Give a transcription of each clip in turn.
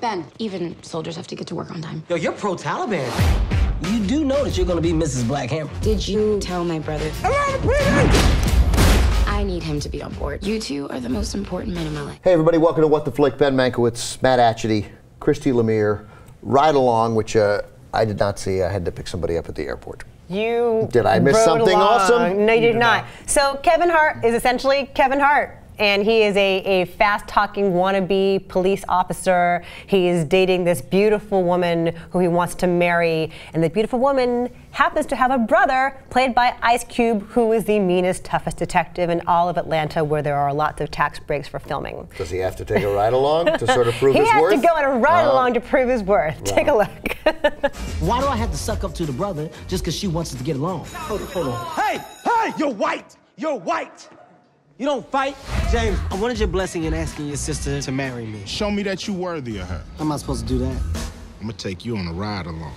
Ben, even soldiers have to get to work on time. Yo, you're pro-Taliban. You do know that you're gonna be Mrs. Black Hammer. Did you tell my brother? I need him to be on board. You two are the most important men in my life. Hey everybody, welcome to What the Flick. Ben Mankiewicz, Matt Atchity, Christy, Lemire, Ride Along, which I did not see. I had to pick somebody up at the airport. Did I miss something awesome? No, you did not. So Kevin Hart is essentially Kevin Hart. And he is a fast-talking wannabe police officer. He is dating this beautiful woman who he wants to marry. And the beautiful woman happens to have a brother played by Ice Cube, who is the meanest, toughest detective in all of Atlanta, where there are lots of tax breaks for filming. Does he have to take a ride-along to sort of prove his worth? He has to go on a ride-along to prove his worth. Wow. Take a look. Why do I have to suck up to the brother just because she wants us to get along? Hold on. Hey, you're white. You're white. You don't fight? James, I wanted your blessing in asking your sister to marry me. Show me that you're worthy of her. How am I supposed to do that? I'm gonna take you on a ride along.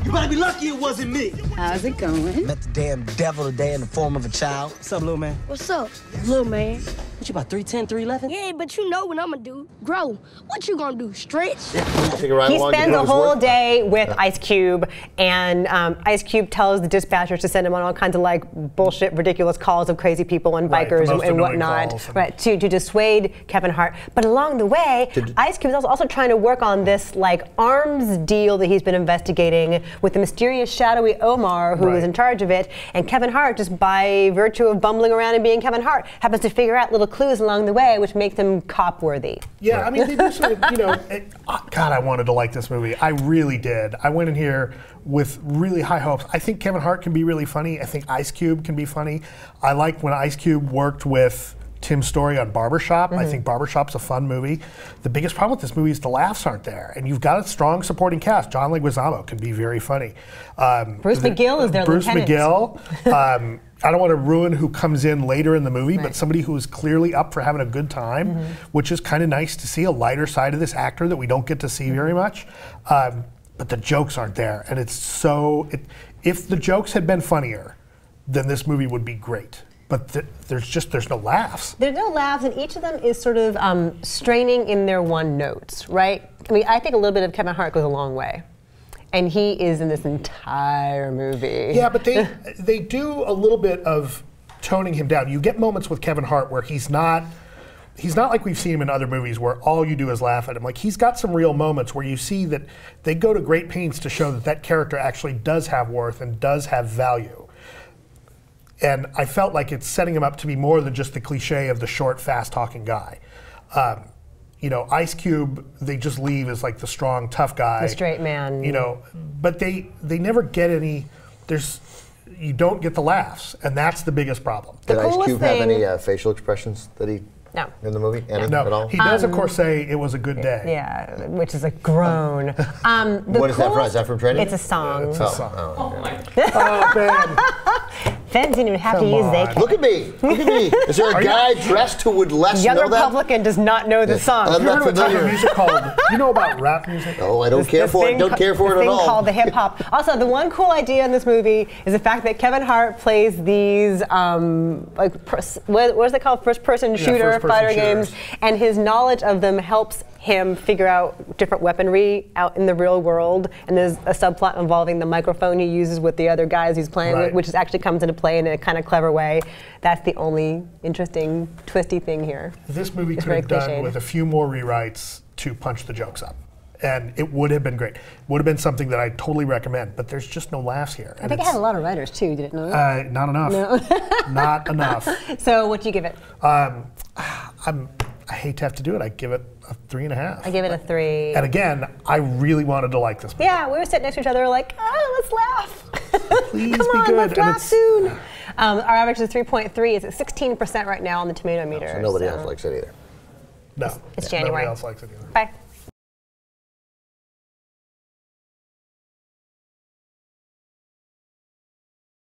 You better be lucky it wasn't me. How's it going? Met the damn devil today in the form of a child. What's up, little man? What's up, little man? What, you about 3'10", 3'11"? Yeah, but you know what I'm gonna do. Grow. What you gonna do, stretch? Take a ride He along to spends prove the his whole worth? day with Ice Cube, and Ice Cube tells the dispatchers to send him on all kinds of like bullshit, ridiculous calls of crazy people and Right, bikers the most and annoying whatnot, calls. right? To dissuade Kevin Hart. But along the way, Ice Cube is also trying to work on this like arms deal that he's been investigating with the mysterious shadowy Omar, who is in charge of it. And Kevin Hart, just by virtue of bumbling around and being Kevin Hart, happens to figure out little clues along the way, which makes him cop-worthy. Yeah, I mean, they do sort of, you know, God, I wanted to like this movie. I really did. I went in here with really high hopes. I think Kevin Hart can be really funny. I think Ice Cube can be funny. I liked when Ice Cube worked with Tim Story on Barbershop. I think Barbershop's a fun movie. The biggest problem with this movie is the laughs aren't there. And you've got a strong supporting cast. John Leguizamo can be very funny. Bruce McGill is their Bruce lieutenant. McGill. I don't want to ruin who comes in later in the movie, but somebody who is clearly up for having a good time, which is kind of nice to see a lighter side of this actor that we don't get to see very much. But the jokes aren't there. And it's so, if the jokes had been funnier, then this movie would be great. But there's no laughs. There's no laughs, and each of them is sort of straining in their one notes, right? I mean, I think a little bit of Kevin Hart goes a long way. And he is in this entire movie. Yeah, but they do a little bit of toning him down. You get moments with Kevin Hart where he's not like we've seen him in other movies where all you do is laugh at him. Like, he's got some real moments where you see that they go to great pains to show that that character actually does have worth and does have value. And I felt like it's setting him up to be more than just the cliche of the short, fast-talking guy. You know, Ice Cube, they just leave as like the strong, tough guy. The straight man. You know, but they never get any, you don't get the laughs, and that's the biggest problem. Did Ice Cube have any facial expressions that he in the movie? Any at all? He does, of course, say it was a good day. Yeah, which is a groan. What is that from? Is that from Trainee? It's a song. It's a song. Oh my God. Oh, man. Fans didn't even have to use they. Look at me. Look at me. Is there a guy dressed who would less Young know that? Republican does not know the song. You know what type of music called? You know about rap music? Oh, I don't care for it. Don't care for it at all. Thing called the hip hop. Also, the one cool idea in this movie is the fact that Kevin Hart plays these like what is it called? First-person shooter fighter games, and his knowledge of them helps him figure out different weaponry out in the real world. And there's a subplot involving the microphone he uses with the other guys he's playing with, which actually comes into play in a kind of clever way. That's the only interesting, twisty thing here. This movie could have done with a few more rewrites to punch the jokes up. And it would have been great. Would have been something that I totally recommend, but there's just no laughs here. I think it had a lot of writers too, did it not? Not enough. No. Not enough. So what do you give it? I hate to have to do it. I give it a 3.5. I give it a 3. And again, I really wanted to like this movie. Yeah, we were sitting next to each other like, oh, let's laugh. Please Come be on, good. let's laugh soon. Our average is 3.3. It's at 16% right now on the tomato meter. So nobody else likes it either. No. It's January. Nobody else likes it either. Bye.